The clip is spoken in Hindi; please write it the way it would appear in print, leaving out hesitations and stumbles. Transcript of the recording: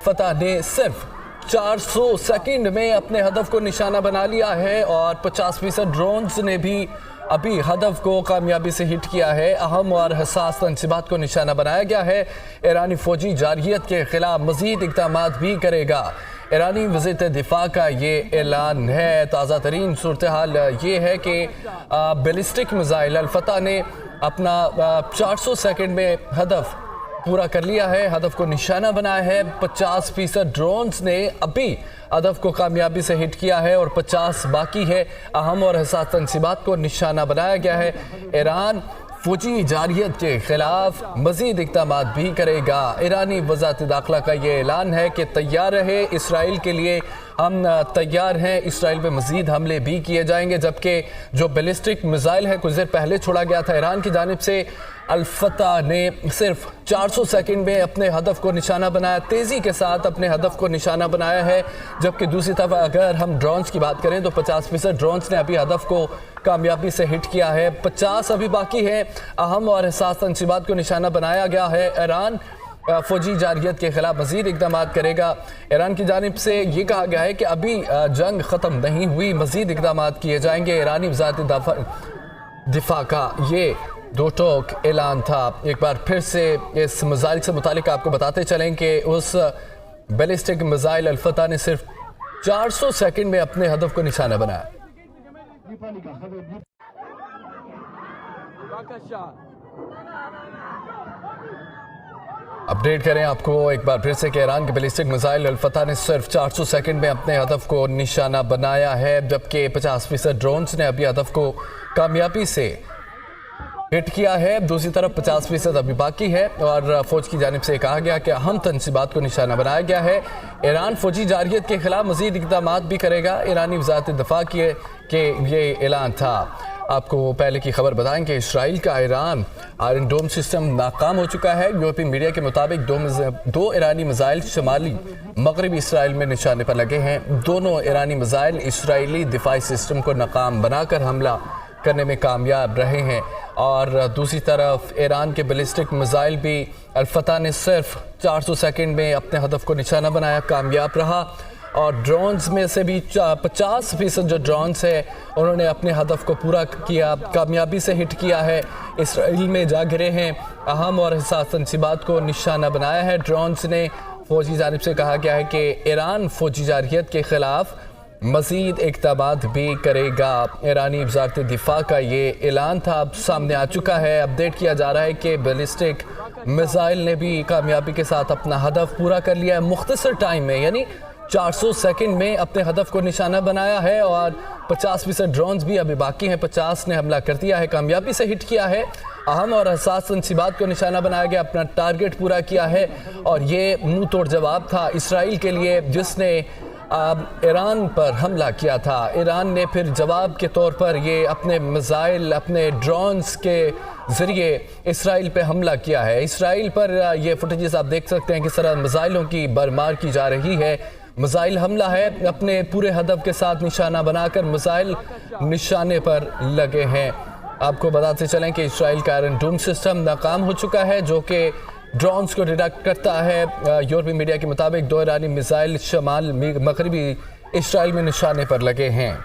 फतह ने सिर्फ 400 सेकंड में अपने हदफ को निशाना बना लिया है और 50% ड्रोन्स ने भी अभी हदफ को कामयाबी से हिट किया है। अहम और हसास तनसीबात को निशाना बनाया गया है। ईरानी फौजी जारहियत के खिलाफ मजीद इक़दाम भी करेगा। ईरानी वज़ीर दिफा का ये ऐलान है। ताज़ा तरीन सूरत हाल ये है कि बैलिस्टिक मिसाइल अल-फतह ने अपना 400 सेकंड में हदफ पूरा कर लिया है, हदफ को निशाना बनाया है। 50% ड्रोन्स ने अभी हदफ को कामयाबी से हिट किया है और 50 बाकी है। अहम और हसास तनसीबात को निशाना बनाया गया है। ईरान फौजी जारहियत के खिलाफ मजीद इक़दाम भी करेगा। ईरानी वज़ारत दाखिला का ये ऐलान है कि तैयार रहे, इसराइल के लिए हम तैयार हैं, इसराइल पे मजीद हमले भी किए जाएंगे। जबकि जो बैलिस्टिक मिसाइल है कुछ देर पहले छोड़ा गया था ईरान की जानिब से, अल-फतह ने सिर्फ 400 सेकंड में अपने हदफ को निशाना बनाया, तेज़ी के साथ अपने हदफ को निशाना बनाया है। जबकि दूसरी तरफ अगर हम ड्रोन्स की बात करें तो 50% ड्रोन्स ने अभी हदफ को कामयाबी से हिट किया है, 50 अभी बाकी है। अहम और हसास तनसीबात को निशाना बनाया गया है। ईरान फौजी जारहियत के खिलाफ मजीद इक़दाम करेगा। ईरान की जानिब से ये कहा गया है कि अभी जंग ख़त्म नहीं हुई, मजीद इक़दाम किए जाएंगे। ईरानी वज़ारत दिफा का ये दो टोक ऐलान था। एक बार फिर से इस मिसाइल से मुतालिक आपको बताते चलें कि उस बैलिस्टिक मिसाइल अल-फतह ने सिर्फ 400 सेकंड में अपने हदफ को निशाना बनाया। अपडेट करें आपको एक बार फिर से कि ईरान के बैलिस्टिक मिसाइल अल-फतह ने सिर्फ 400 सेकंड में अपने हदफ को निशाना बनाया है। जबकि 50% ड्रोन्स ने अभी हदफ को कामयाबी से हिट किया है। दूसरी तरफ 50% अभी बाकी है और फौज की जानिब से कहा गया कि अहम तनसीबात को निशाना बनाया गया है। ईरान फौजी जारहियत के खिलाफ मजीद इक़दाम भी करेगा। ईरानी वज़ारत दिफा के ये ऐलान था। आपको पहले की खबर बताएं कि इसराइल का ईरान आयरन डोम सिस्टम नाकाम हो चुका है। यूरोपीय मीडिया के मुताबिक दो ईरानी मिसाइल शुमाली मगरबी इसराइल में निशाने पर लगे हैं। दोनों ईरानी मिसाइल इसराइली दिफाई सिस्टम को नाकाम बनाकर हमला करने में कामयाब रहे हैं। और दूसरी तरफ ईरान के बैलिस्टिक मिसाइल भी अल-फतह ने सिर्फ 400 सेकंड में अपने हदफ को निशाना बनाया, कामयाब रहा। और ड्रोन्स में से भी 50% जो ड्रोन्स है उन्होंने अपने हदफ को पूरा किया, कामयाबी से हिट किया है, इसराइल में जा गिरे हैं। अहम और हसास तनसीबात को निशाना बनाया है ड्रोन्स ने। फौजी जानिब से कहा गया है कि ईरान फौजी जारहियत के खिलाफ मजीद इक़दाम भी करेगा। ईरानी वज़ारत दिफा का ये ऐलान था, अब सामने आ चुका है। अपडेट किया जा रहा है कि बैलिस्टिक मिसाइल ने भी कामयाबी के साथ अपना हदफ पूरा कर लिया है मुख्तसर टाइम में, यानी 400 सेकंड में अपने हदफ को निशाना बनाया है। और 50% ड्रोन्स भी अभी बाकी हैं, 50 ने हमला कर दिया है, कामयाबी से हिट किया है। अहम और हसास तनसीबात को निशाना बनाया गया, अपना टारगेट पूरा किया है। और ये मुंह तोड़ जवाब था इसराइल के लिए जिसने ईरान पर हमला किया था। ईरान ने फिर जवाब के तौर पर ये अपने मिसाइल, अपने ड्रोन्स के ज़रिए इसराइल पे हमला किया है। इसराइल पर ये फुटेजेस आप देख सकते हैं किस तरह मिसाइलों की बरमार की जा रही है। मिसाइल हमला है, अपने पूरे हदफ के साथ निशाना बनाकर मिसाइल निशाने पर लगे हैं। आपको बताते चलें कि इसराइल का आयरन डोम सिस्टम नाकाम हो चुका है जो कि ड्रोन्स को डिटेक्ट करता है। यूरोपीय मीडिया के मुताबिक 2 ईरानी मिसाइल शमाल मगरबी इसराइल में निशाने पर लगे हैं।